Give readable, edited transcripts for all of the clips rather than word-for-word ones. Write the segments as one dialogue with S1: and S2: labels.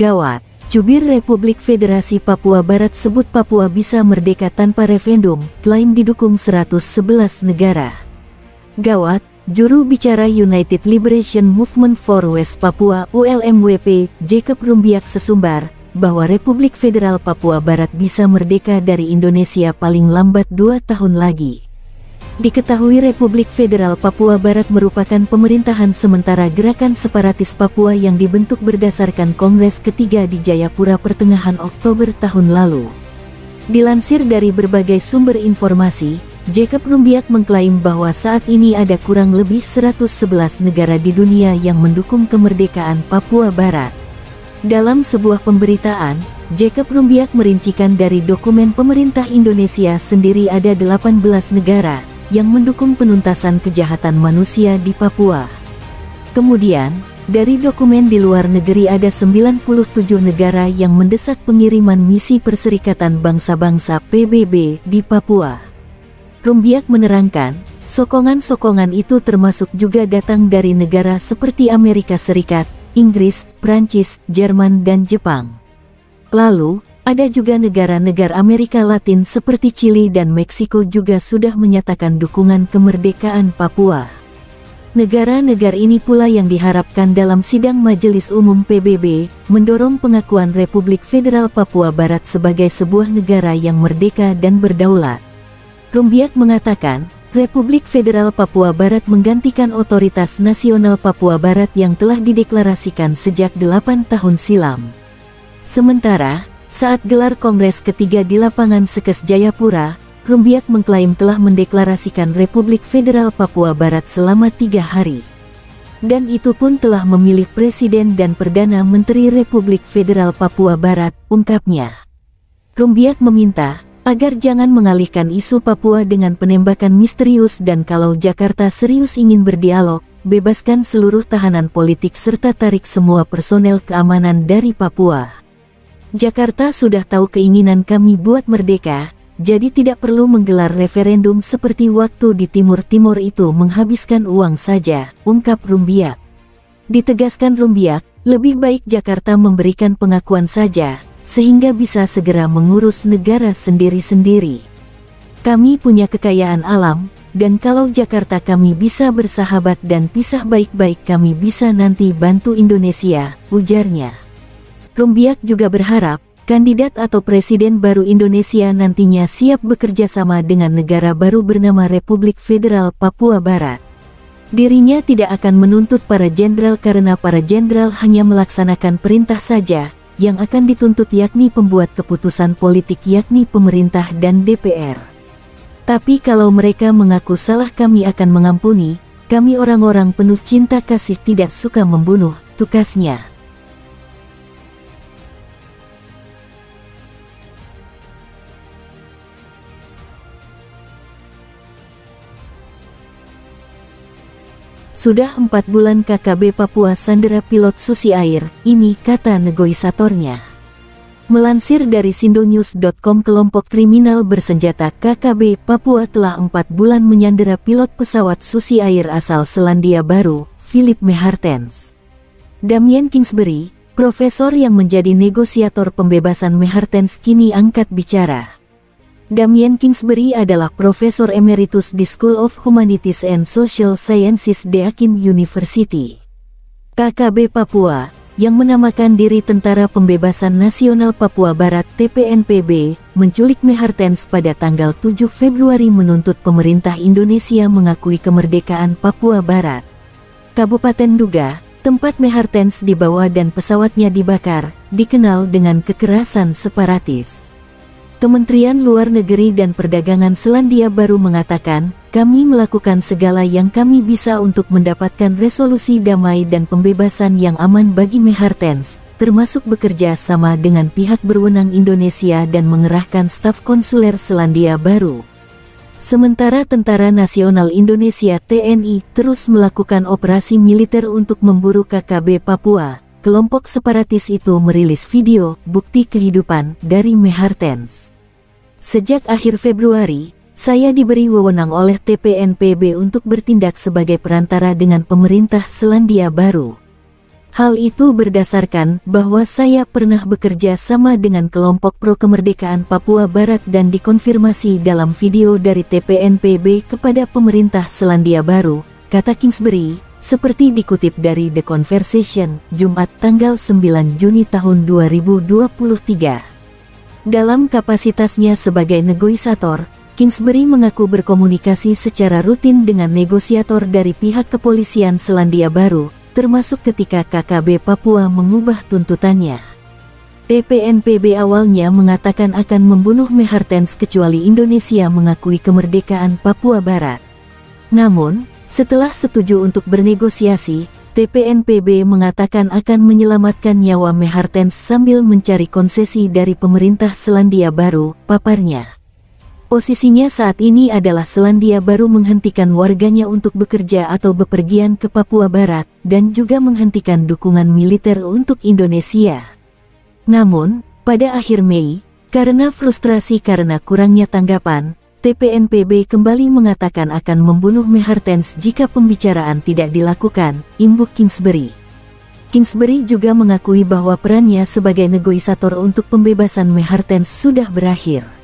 S1: Gawat, jubir Republik Federasi Papua Barat sebut Papua bisa merdeka tanpa referendum, klaim didukung 111 negara. Gawat, juru bicara United Liberation Movement for West Papua ULMWP, Jacob Rumbiak sesumbar, bahwa Republik Federal Papua Barat bisa merdeka dari Indonesia paling lambat 2 tahun lagi. Diketahui Republik Federal Papua Barat merupakan pemerintahan sementara gerakan separatis Papua yang dibentuk berdasarkan Kongres ketiga di Jayapura pertengahan Oktober tahun lalu. Dilansir dari berbagai sumber informasi, Jacob Rumbiak mengklaim bahwa saat ini ada kurang lebih 111 negara di dunia yang mendukung kemerdekaan Papua Barat. Dalam sebuah pemberitaan, Jacob Rumbiak merincikan dari dokumen pemerintah Indonesia sendiri ada 18 negara yang mendukung penuntasan kejahatan manusia di Papua. Kemudian, dari dokumen di luar negeri ada 97 negara yang mendesak pengiriman misi Perserikatan Bangsa-Bangsa PBB di Papua. Rumbiak menerangkan, sokongan-sokongan itu termasuk juga datang dari negara seperti Amerika Serikat, Inggris, Prancis, Jerman dan Jepang. Lalu, ada juga negara-negara Amerika Latin seperti Chili dan Meksiko juga sudah menyatakan dukungan kemerdekaan Papua. Negara-negara ini pula yang diharapkan dalam sidang Majelis Umum PBB, mendorong pengakuan Republik Federal Papua Barat sebagai sebuah negara yang merdeka dan berdaulat. Rumbiak mengatakan, Republik Federal Papua Barat menggantikan Otoritas Nasional Papua Barat yang telah dideklarasikan sejak 8 tahun silam. Sementara, saat gelar Kongres ketiga di lapangan Sekes Jayapura, Rumbiak mengklaim telah mendeklarasikan Republik Federal Papua Barat selama 3 hari. Dan itu pun telah memilih Presiden dan Perdana Menteri Republik Federal Papua Barat, ungkapnya. Rumbiak meminta agar jangan mengalihkan isu Papua dengan penembakan misterius dan kalau Jakarta serius ingin berdialog, bebaskan seluruh tahanan politik serta tarik semua personel keamanan dari Papua. Jakarta sudah tahu keinginan kami buat merdeka, jadi tidak perlu menggelar referendum seperti waktu di Timur-Timur itu menghabiskan uang saja, ungkap Rumbiak. Ditegaskan Rumbiak, lebih baik Jakarta memberikan pengakuan saja, sehingga bisa segera mengurus negara sendiri-sendiri. Kami punya kekayaan alam, dan kalau Jakarta kami bisa bersahabat dan pisah baik-baik kami bisa nanti bantu Indonesia, ujarnya. Rumbiak juga berharap, kandidat atau presiden baru Indonesia nantinya siap bekerja sama dengan negara baru bernama Republik Federal Papua Barat. Dirinya tidak akan menuntut para jenderal karena para jenderal hanya melaksanakan perintah saja, yang akan dituntut yakni pembuat keputusan politik yakni pemerintah dan DPR. Tapi kalau mereka mengaku salah kami akan mengampuni, kami orang-orang penuh cinta kasih tidak suka membunuh, tukasnya. Sudah 4 bulan KKB Papua sandera pilot Susi Air, ini kata negosiatornya. Melansir dari sindonews.com, kelompok kriminal bersenjata KKB Papua telah 4 bulan menyandera pilot pesawat Susi Air asal Selandia Baru, Philip Mehartens. Damien Kingsbury, profesor yang menjadi negosiator pembebasan Mehartens kini angkat bicara. Damien Kingsbury adalah Profesor Emeritus di School of Humanities and Social Sciences Deakin University. KKB Papua, yang menamakan diri Tentara Pembebasan Nasional Papua Barat TPNPB, menculik Mehartens pada tanggal 7 Februari menuntut pemerintah Indonesia mengakui kemerdekaan Papua Barat. Kabupaten Duga, tempat Mehartens dibawa dan pesawatnya dibakar, dikenal dengan kekerasan separatis. Kementerian Luar Negeri dan Perdagangan Selandia Baru mengatakan, kami melakukan segala yang kami bisa untuk mendapatkan resolusi damai dan pembebasan yang aman bagi Mehartens, termasuk bekerja sama dengan pihak berwenang Indonesia dan mengerahkan staf konsuler Selandia Baru. Sementara Tentara Nasional Indonesia TNI terus melakukan operasi militer untuk memburu KKB Papua, kelompok separatis itu merilis video bukti kehidupan dari Mehartens. Sejak akhir Februari, saya diberi wewenang oleh TPNPB untuk bertindak sebagai perantara dengan pemerintah Selandia Baru. Hal itu berdasarkan bahwa saya pernah bekerja sama dengan kelompok pro kemerdekaan Papua Barat dan dikonfirmasi dalam video dari TPNPB kepada pemerintah Selandia Baru, kata Kingsbury, seperti dikutip dari The Conversation, Jumat tanggal 9 Juni tahun 2023. Dalam kapasitasnya sebagai negosiator, Kingsbury mengaku berkomunikasi secara rutin dengan negosiator dari pihak kepolisian Selandia Baru, termasuk ketika KKB Papua mengubah tuntutannya. TPNPB awalnya mengatakan akan membunuh Mehartens kecuali Indonesia mengakui kemerdekaan Papua Barat. Namun, setelah setuju untuk bernegosiasi, TPNPB mengatakan akan menyelamatkan nyawa Mehartens sambil mencari konsesi dari pemerintah Selandia Baru, paparnya. Posisinya saat ini adalah Selandia Baru menghentikan warganya untuk bekerja atau bepergian ke Papua Barat, dan juga menghentikan dukungan militer untuk Indonesia. Namun, pada akhir Mei, karena frustrasi karena kurangnya tanggapan, TPNPB kembali mengatakan akan membunuh Mehartens jika pembicaraan tidak dilakukan, imbuk Kingsbury. Kingsbury juga mengakui bahwa perannya sebagai negosiator untuk pembebasan Mehartens sudah berakhir.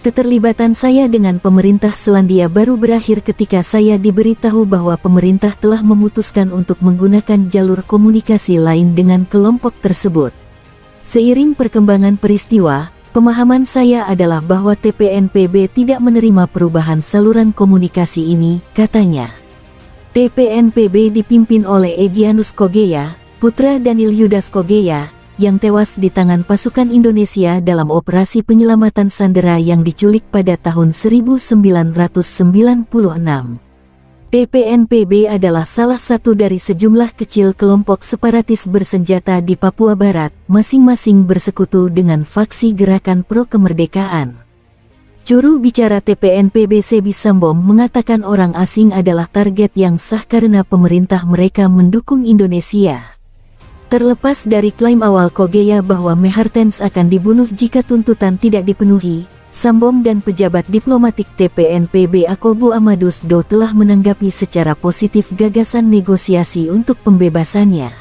S1: Keterlibatan saya dengan pemerintah Selandia Baru berakhir ketika saya diberitahu bahwa pemerintah telah memutuskan untuk menggunakan jalur komunikasi lain dengan kelompok tersebut. Seiring perkembangan peristiwa, pemahaman saya adalah bahwa TPNPB tidak menerima perubahan saluran komunikasi ini, katanya. TPNPB dipimpin oleh Egyanus Kogeya, putra Daniel Yudas Kogeya, yang tewas di tangan pasukan Indonesia dalam operasi penyelamatan sandera yang diculik pada tahun 1996. TPNPB adalah salah satu dari sejumlah kecil kelompok separatis bersenjata di Papua Barat, masing-masing bersekutu dengan faksi Gerakan Pro Kemerdekaan. Juru bicara TPNPB Sebi Sambom mengatakan orang asing adalah target yang sah karena pemerintah mereka mendukung Indonesia. Terlepas dari klaim awal Kogeya bahwa Mehartens akan dibunuh jika tuntutan tidak dipenuhi, Sambom dan pejabat diplomatik TPNPB Akobo Amadus Do telah menanggapi secara positif gagasan negosiasi untuk pembebasannya.